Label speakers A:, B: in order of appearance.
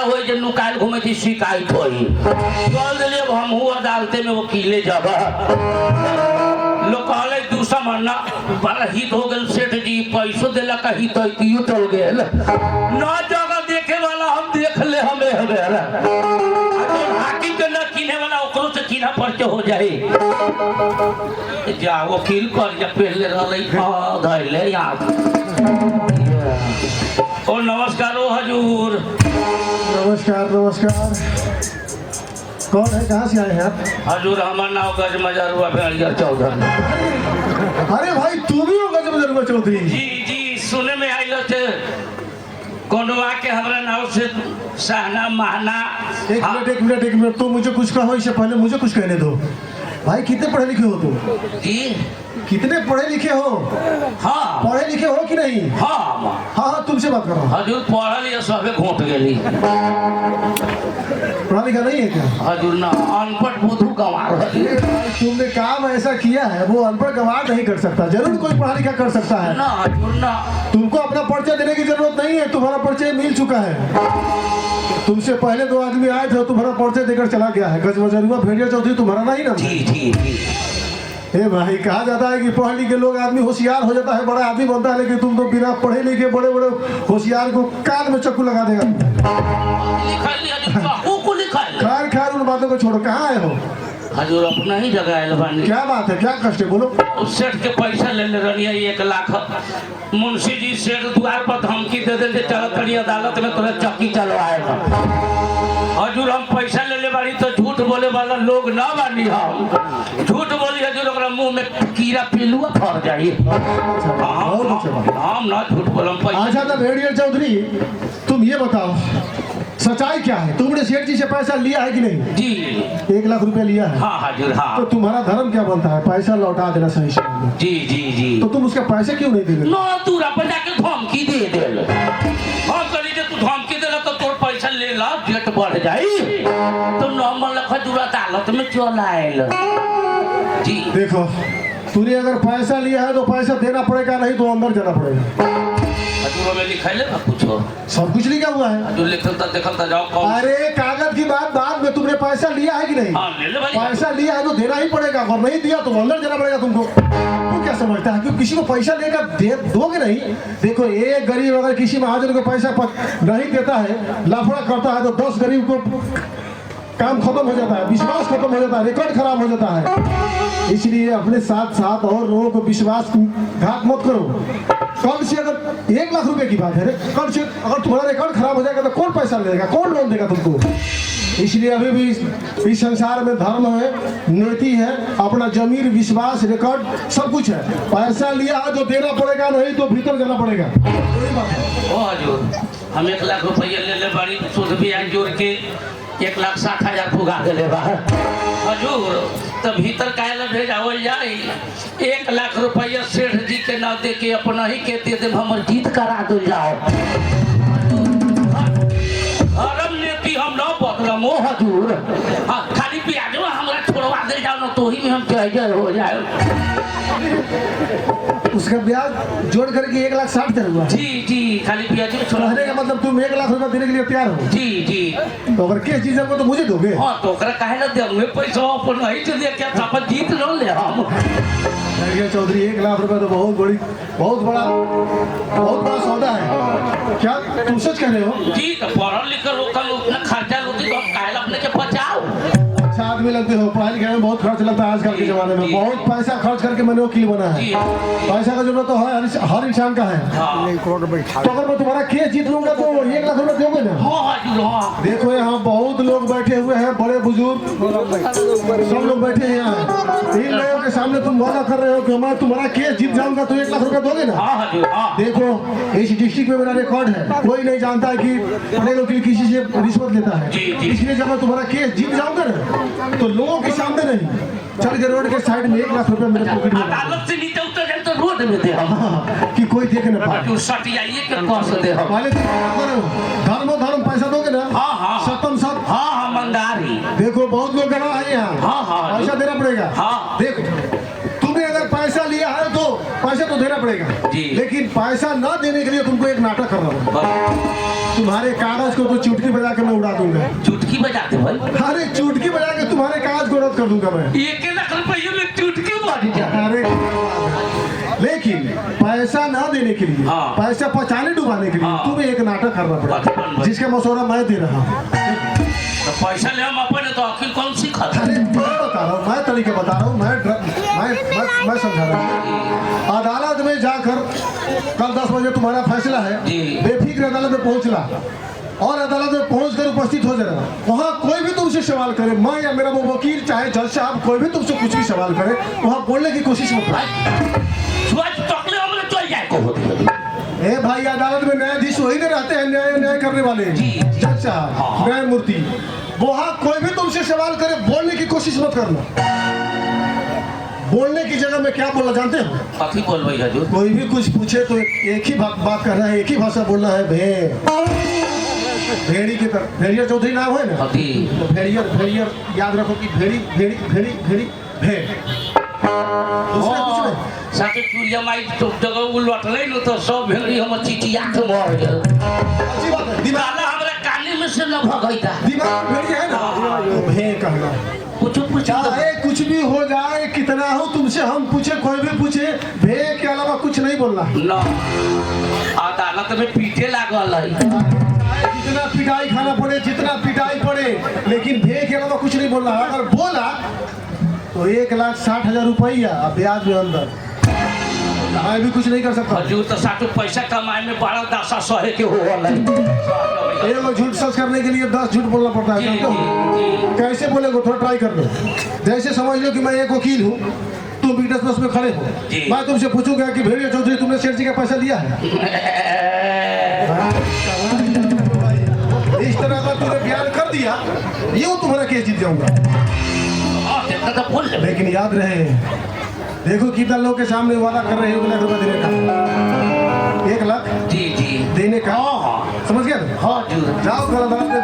A: हो जो नुकाल घूमे थी शिकायत होई बोल दिलिए हम हुआ अदालते में वकीले जब लोग कहले दूसरा महीना बड़ा हित हो गए सेठ जी पैसों दिला का हित हो चल गए न जगह देखे वाला हम देख ले हमें हाकिम के न किने वाला ओकरो से किना पर्चे हो जाए जा वकील कर जा पहले रहले यहाँ ओ नमस्कार ओ हजूर।
B: नमस्कार नमस्कार। कौन है, कहाँ से आए हैं आप?
A: हजूर हमारा नाम गज मजरुआ भेड़िया चौधरी।
B: अरे भाई तू भी हो गज मजरुआ चौधरी?
A: जी जी सुने में आई थे कोंडवा के हमारा नाम से सहना महना।
B: एक मिनट तो मुझे कुछ कहो, इससे पहले मुझे कुछ कहने दो। भाई कितने पढ़े लिखे हो तुम?
A: जी
B: कितने पढ़े लिखे हो?
A: हाँ
B: पढ़े लिखे हो कि नहीं? हाँ तुमसे बात कर रहा हूँ।
A: हजूर पढ़ा लिया सबे घोट गई।
B: पढ़ा लिखा नहीं है क्या?
A: हजूर ना अनपढ़ बुद्धू गंवार।
B: तुमने काम ऐसा किया है वो अनपढ़ गंवार नहीं कर सकता, जरूर कोई पढ़ा लिखा कर सकता है
A: ना। हजूर ना
B: तुमको अपना परिचय देने की जरूरत नहीं है, तुम्हारा परिचय मिल चुका है। तुमसे पहले 2 आदमी आए थे, तुम्हारा परिचय देकर चला गया है। गज मजरुआ भेड़िया चौधरी तुम्हारा नहीं ना?
A: जी जी जी।
B: ए भाई कहा जाता है कि पढ़े लिखे लोग आदमी होशियार हो जाता है, बड़ा आदमी बनता है, लेकिन तुम तो बिना पढ़े लिखे बड़े बड़े होशियार को कान में चक्कू लगा देगा। खैर उन बातों को छोड़ो, कहाँ आए हो?
A: हजूर अपना ही जगह है लबानी।
B: क्या बात है, क्या कष्ट है, बोलो।
A: उस सेठ के पैसा ले रही 1 लाख। मुंशी जी सेठ द्वार पर धमकी दे दे चल करी अदालत में तुम्हें चक्की चलवाएगा। हजूर हम पैसा ले बारी तो झूठ बोले वाला लोग ना बानी, हम झूठ बोली हजूर ओकरा मुंह में कीड़ा पिलुआ फर जाई। हम ना झूठ बोलम।
B: अच्छा तो भेड़िया चौधरी तुम ये बताओ सच्चाई क्या है? तुमने सेठ जी से पैसा लिया है कि नहीं?
A: जी
B: 1 लाख रुपया लिया है।
A: हाँ हजूर हाँ।
B: तो तुम्हारा धर्म क्या बनता है? पैसा लौटा देना सही से।
A: जी जी जी।
B: तो तुम उसके पैसे क्यों नहीं दे रहे?
A: नो तू पर जाके धमकी दे दे। हम करी जे तू धमकी देला तो तोर पैसा ले ला जेट बढ़ जाई तो नॉर्मल हजूर अदालत में चल आएल। जी
B: देखो तूने अगर पैसा लिया है तो पैसा देना पड़ेगा, नहीं तो अंदर जाना पड़ेगा।
A: हजूर में लिखा है ना कुछ
B: सब कुछ लिखा हुआ है।
A: हजूर लिखता देखता जाओ कौन।
B: अरे कागज की बात बाद में, तुमने पैसा लिया है कि नहीं?
A: हाँ ले ले भाई।
B: पैसा लिया है तो देना ही पड़ेगा, और नहीं दिया तो अंदर जाना पड़ेगा तुमको। तू क्या समझता है कि किसी को पैसा लेकर दोगे नहीं? देखो एक गरीब अगर किसी महाजन को पैसा नहीं देता है, लाफड़ा करता है, तो 10 गरीब को काम खत्म हो जाता है, विश्वास खत्म हो जाता है, रिकॉर्ड खराब हो जाता है। इसलिए अपने साथ साथ और लोगों को विश्वासघात मत करो। कल से अगर 1 लाख रुपए की बात है, कल से अगर तुम्हारा रिकॉर्ड खराब हो जाएगा तो कौन पैसा लेगा, कौन लोन देगा तुमको? इसलिए अभी भी इस संसार में धर्म है, नीति है, अपना जमीर विश्वास रिकॉर्ड सब कुछ है। पैसा लिया है तो देना पड़ेगा, नहीं तो भीतर जाना पड़ेगा।
A: ओ हजूर हम 1 लाख रुपया ले बारी सूद ब्याज जोड़ के 1,60,000 फुगा दे बाहर। हजूर तो भीतर काहे भेजावल जाए? 1 लाख रुपया सेठ जी के ना दे के अपना ही के दे हमर जीत करा दो जाओ। धर्म नीति हम ना बदलम ओ हजूर। हाँ खाली ब्याज हमरा छोड़वा दे जाओ ना, तो ही में हम जय हो जाए।
B: उसका ब्याज जोड़ करके 1,60,000 हुआ?
A: जी जी खाली ब्याज में छोड़ा।
B: कहने का मतलब तुम 1 लाख रुपया देने के लिए तैयार हो?
A: जी जी।
B: तो अगर केस चीज को तो मुझे दोगे?
A: हाँ तो काहे ना देंगे पैसा अपन नहीं तो दे क्या अपन जीत लो ले हम।
B: चौधरी 1 लाख रुपया तो बहुत बड़ा सौदा है। क्या तुम सच कह रहे हो?
A: जी तो पढ़ल लिखल लोग का उतना खर्चा होती तो काहे अपने के बचाओ।
B: अच्छा आदमी लगते हो, पढ़ाई लिखाई में बहुत खर्च लगता है आजकल के जमाने में। बहुत पैसा खर्च करके मैंने वकील बना है। पैसा का जरूरत तो हर इंसान का है। तो अगर मैं तुम्हारा केस जीत लूंगा तो 1 लाख रुपया दोगे ना? देखो यहाँ बहुत लोग बैठे हुए हैं, बड़े बुजुर्ग सब लोग बैठे हैं यहाँ। इन लोगों के सामने तुम वादा कर रहे हो कि मैं तुम्हारा केस जीत जाऊंगा तो 1 लाख रुपया दोगे ना? देखो इस डिस्ट्रिक्ट में मेरा रिकॉर्ड है, कोई नहीं जानता है कि बड़े वकील किसी से रिश्वत लेता है। इसलिए जब मैं तुम्हारा केस जीत जाऊंगा ना तो लोगों के सामने नहीं, चल के रोड के साइड में 1 लाख रुपया मेरे पॉकेट में
A: अदालत से नीचे उतर जाए तो रोड में दे हम
B: कि कोई देख ना पाए।
A: तू सट जाइए के पास दे हम
B: पहले धर्म पैसा दोगे ना?
A: हाँ हाँ
B: सतम सब।
A: हाँ हाँ मंगारी।
B: देखो बहुत लोग गवाह है यहाँ।
A: हाँ हाँ
B: पैसा देना पड़ेगा।
A: हाँ
B: देखो तुमने अगर पैसा लिया है तो पैसा तो देना पड़ेगा, लेकिन पैसा न देने के लिए तुमको एक नाटक करना पड़ेगा। तुम्हारे कागज को तो चुटकी बजा के मैं उड़ा दूंगा।
A: चुटकी बजाते भाई?
B: अरे चुटकी बजा के तुम्हारे कागज को रद्द कर दूंगा मैं।
A: 1 लाख रुपये में चुटकी बज जाए?
B: अरे लेकिन पैसा ना देने के लिए,
A: हाँ।
B: पैसा पचाने डुबाने के लिए
A: हाँ।
B: तुम्हें एक नाटक करना पड़ेगा, जिसका मशवरा मैं दे रहा हूँ।
A: तो पैसा ले हम अपन तो अखिल कौन सीखा?
B: अरे मैं बता रहा हूँ, मैं तरीके बता रहा हूँ, मैं समझा रहा हूँ। अदालत में जाकर कल 10 बजे तुम्हारा फैसला है,
A: जी।
B: बेफिक्र अदालत में पहुंचना और अदालत में पहुंचकर उपस्थित हो जाना। वहाँ कोई भी तुमसे सवाल करे, मैं या मेरा वो वकील चाहे जज साहब, कोई भी तुमसे कुछ भी सवाल करे, वहाँ बोलने की कोशिश मत करो। ए भाई, अदालत में न्यायाधीश वही नहीं रहते हैं, न्याय करने वाले जज साहब, न्यायमूर्ति। वहाँ कोई भी तुमसे सवाल करे, बोलने की कोशिश मत करना। बोलने की जगह में क्या बोलना जानते हो?
A: कथी बोलबे हजूर?
B: कोई भी कुछ पूछे तो एक ही बात करना है, एक ही भाषा बोलना है। भेड़ी की तरह, भेड़िया चौधरी नाम है ना, तो भेड़ियर याद रखो कि भेड़ी भेड़ी भेड़ी भेड़ी भेड़, दूसरा कुछ नहीं।
A: साथे चूड़िया माई तो जगह लौटले न तो सब भेड़ी हम चिचिया के मर गेल।
B: अच्छी बात है, दिमाग
A: हमरा कानी में से न भगैता।
B: दिमाग भेड़िया है ना, तो भेड़ कहना।
A: कुछ
B: चाहे कुछ भी हो जाए, कितना हो तुमसे हम पूछे, कोई भी पूछे, भेड़ के अलावा कुछ नहीं बोलना।
A: न अदालत में पीटे लागल है,
B: जितना पिटाई खाना पड़े, जितना पिटाई पड़े, लेकिन भेड़ के अलावा कुछ नहीं बोलना। अगर बोला तो 1,60,000 रुपया ब्याज में अंदर। मैं भी कुछ नहीं कर सकता।
A: हजूर तो साथ पैसा कमाए में बड़ा दासा सहे के हो है।
B: एक झूठ सच करने के लिए 10 झूठ बोलना पड़ता है। कैसे बोलेंगे, थोड़ा ट्राई कर लो। जैसे समझ लो कि मैं एक वकील हूँ, तुम विटनेस बस में खड़े हो, मैं तुमसे पूछूंगा कि भेड़िया चौधरी तुमने सेठ जी का पैसा लिया है? इस तरह का तुमने बयान कर दिया, यूं तुम्हारा केस जीत जाऊंगा। लेकिन याद रहे, देखो कितना लोग के सामने वादा कर रहे हो 1 लाख रुपया देने का। 1 लाख
A: जी
B: देने का, समझ गया?
A: हाँ,
B: जाओ कल अदालत में